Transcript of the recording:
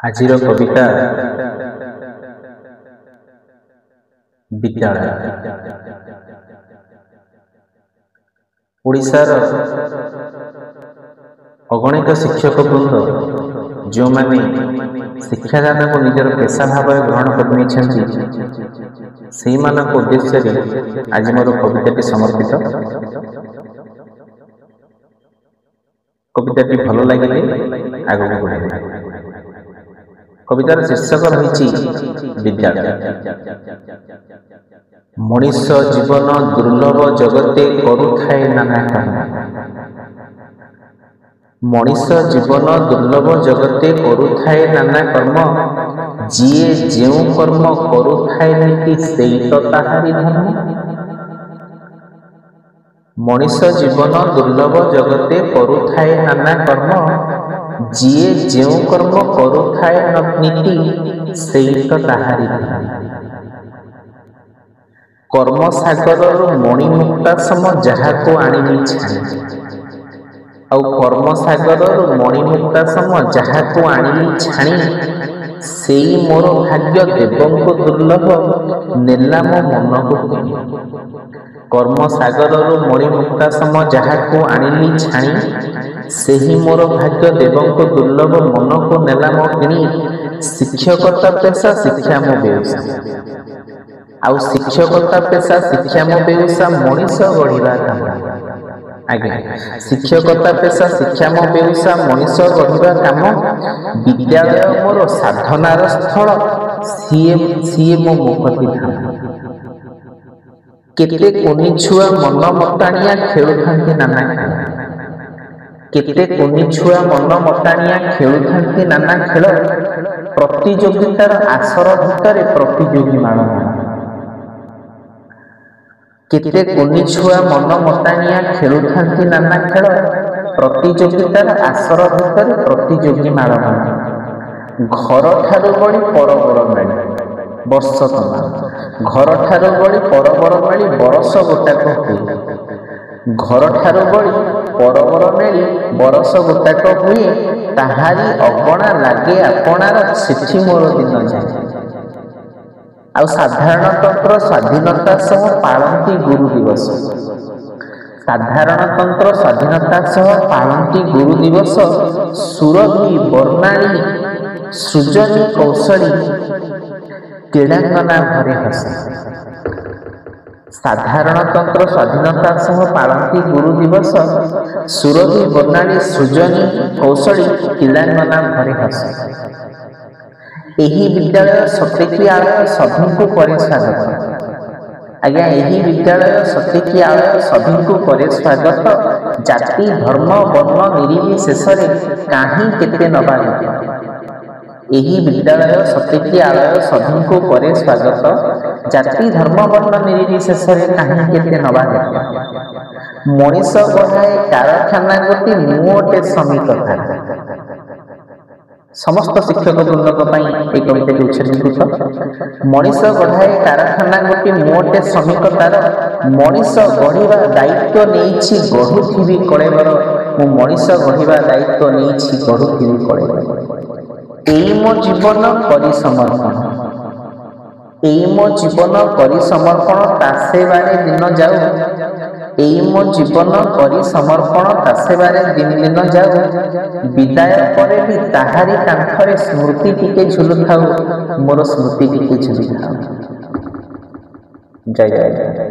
ଆଜିର କବିତା ବିଦ୍ୟାଳୟ। ଓଡ଼ିଶାର ଅଗଣିତ ଶିକ୍ଷକ ବୃନ୍ଦ ଯେଉଁମାନେ ଶିକ୍ଷାଦାନକୁ ନିଜର ପେଶା ଭାବରେ ଗ୍ରହଣ କରିନେଇଛନ୍ତି, ସେଇମାନଙ୍କ ଉଦ୍ଦେଶ୍ୟରେ ଆଜି ମୋର କବିତାଟି ସମର୍ପିତ। କବିତାଟି ଭଲ ଲାଗିଲେ ଆଗକୁ ବଢ଼ିବେ। କବିତାର ଶୀର୍ଷକ ରହିଛି ବିଦ୍ୟାଳୟ। ମଣିଷ ଜୀବନ ଦୁର୍ଲଭ ଜଗତେ କରୁଥାଏ ନାନା କର୍ମ। ମଣିଷ ଜୀବନ ଦୁର୍ଲଭ ଜଗତେ କରୁଥାଏ ନାନା କର୍ମ। ଯିଏ ଯେଉଁ କର୍ମ କରୁଥାଏ ନୀତି ସେଇ ତ ତାହାରି ଧର୍ମ। ମଣିଷ ଜୀବନ ଦୁର୍ଲଭ ଜଗତେ କରୁଥାଏ ନାନା କର୍ମ। ଯିଏ ଯେଉଁ କର୍ମ କରୁଥାଏ ନୀତି ସେଇ ତ ତାହାରି ଧର୍ମ। କର୍ମ ସାଗରରୁ ମଣିମୁକ୍ତା ସମ ଯାହାକୁ ଆଣିଲି ଛାଣି। ଆଉ କର୍ମ ସାଗରରୁ ମଣିମୁକ୍ତା ସମ ଯାହାକୁ ଆଣିଲି ଛାଣି। ସେଇ ମୋର ଭାଗ୍ୟ ଦେବଙ୍କୁ ଦୁର୍ଲଭ ନେଲା ମୋ ମନକୁ କିଣି। କର୍ମ ସାଗରରୁ ମଣିମୁକ୍ତା ସମ ଯାହାକୁ ଆଣିଲି ଛାଣି। ସେହି ମୋର ଭାଗ୍ୟ ଦେବଙ୍କୁ ଦୁର୍ଲଭ ମନକୁ ନେଲା ମୋ କିଣି। ଶିକ୍ଷକତା ପେଶା ଶିକ୍ଷା ମୋ ବେଉସା। ଆଉ ଶିକ୍ଷକତା ପେଶା ଶିକ୍ଷା ମୋ ବେଉସା ମଣିଷ ଗଢ଼ିବା କାମ। ଆଜ୍ଞା, ଶିକ୍ଷକତା ପେଶା ଶିକ୍ଷା ମୋ ବେଉସା ମଣିଷ ଗଢ଼ିବା କାମ। ବିଦ୍ୟାଳୟ ମୋର ସାଧନାର ସ୍ଥଳ, ସିଏ ମୋ ମୁକ୍ତି ଧାମ। କେତେ କୁନି ଛୁଆ ମନ ମତାଣିଆ ଖେଳୁଥାନ୍ତି ନାନା ଖେଳ। କେତେ କୁନି ଛୁଆ ମନ ମତାଣିଆ ଖେଳୁଥାନ୍ତି ନାନା ଖେଳ। ପ୍ରତିଯୋଗିତାର ଆସର ଭିତରେ ପ୍ରତିଯୋଗୀ ମାଳ ମାଳ। କେତେ କୁନି ଛୁଆ ମନ ମତାଣିଆ ଖେଳୁଥାନ୍ତି ନାନା ଖେଳ। ପ୍ରତିଯୋଗିତାର ଆସର ଭିତରେ ପ୍ରତିଯୋଗୀ ମାଳ ମାଳ। ଘରଠାରୁ ବଳି ପରବର ମେଳି ବର୍ଷ ତମାମ। ଘରଠାରୁ ବଳି ପରବର ମେଳି ବରଷ ଗୋଟାକ ହୁଏ। ଘରଠାରୁ ବଳି ପରବର ମେଳି ବରଷ ଗୋଟାକ ହୁଏ। ତାହାରି ଅଗଣା ଲାଗେ ଆପଣାର ସେଠି ମୋର ଦିନ ଯାଏ। ଆଉ ସାଧାରଣତନ୍ତ୍ର ସ୍ୱାଧୀନତା ସହ ପାଳନ୍ତି ଗୁରୁ ଦିବସ। ସାଧାରଣତନ୍ତ୍ର ସ୍ୱାଧୀନତା ସହ ପାଳନ୍ତି ଗୁରୁ ଦିବସ। ସୁରଭି ବର୍ଣ୍ଣାଳୀ ସୃଜନୀ କୌଶଳୀ କ୍ରୀଡ଼ାଙ୍ଗନା ଭରେ ହସ। ସାଧାରଣତନ୍ତ୍ର ସ୍ୱାଧୀନତା ସହ ପାଳନ୍ତି ଗୁରୁ ଦିବସ। ସୁରଭି ବର୍ଣ୍ଣାଳୀ ସୃଜନୀ କୌଶଳୀ କ୍ରୀଡ଼ାଙ୍ଗନା ଭରେ ହସ। ଏହି ବିଦ୍ୟାଳୟ ସତେକି ଆଳୟ ସଭିଙ୍କୁ କରେ ସ୍ୱାଗତ। ଆଜ୍ଞା, ଏହି ବିଦ୍ୟାଳୟ ସତେକି ଆଳୟ ସଭିଙ୍କୁ କରେ ସ୍ୱାଗତ। ଜାତି ଧର୍ମ ବର୍ଣ୍ଣ ନିରିବିଶେଷରେ କାହିଁ କେତେ ନବା ଗତ। ଏହି ବିଦ୍ୟାଳୟ ସତେକି ଆଳୟ ସଭିଙ୍କୁ କରେ ସ୍ୱାଗତ। ଜାତି ଧର୍ମ ବର୍ଣ୍ଣ ନିରିବିଶେଷରେ କାହିଁ କେତେ ନବା ଗତ। ମଣିଷ ଗଢ଼ାଏ କାରଖାନା ଗୋଟି ମୁଁ ଅଟେ ଶ୍ରମିକତା। ସମସ୍ତ ଶିକ୍ଷକ ବୃନ୍ଦଙ୍କ ପାଇଁ ଏହି କବିତାଟି ଉତ୍ସର୍ଗୀକୃତ। ମଣିଷ ଗଢ଼ାଏ କାରଖାନା ଗୋଟି ମୁଁ ଅଟେ ଶ୍ରମିକତାର। ମଣିଷ ଗଢ଼ିବା ଦାୟିତ୍ୱ ନେଇଛି ଗଢ଼ୁଥିବି କଳେବର। ମୁଁ ମଣିଷ ଗଢ଼ିବା ଦାୟିତ୍ୱ ନେଇଛି ଗଢ଼ୁଥିବି କଳେବର। ଏଇ ମୋ ଜୀବନ କରି ସମର୍ପଣ। ଏଇ ମୋ ଜୀବନ କରି ସମର୍ପଣ ତା ସେବାରେ ଦିନ ଯାଉ। ଏଇ ମୋ ଜୀବନ କରି ସମର୍ପଣ ତା ସେବାରେ ଦିନ ଯାଉ। ବିଦାୟ ପରେ ବି ତାହାରି କାନ୍ଥରେ ସ୍ମୃତି ଟିକେ ଝୁଲୁଥାଉ। ମୋର ସ୍ମୃତି ଟିକେ ଝୁଲୁଥାଉ। ଜୟ ଜୟ।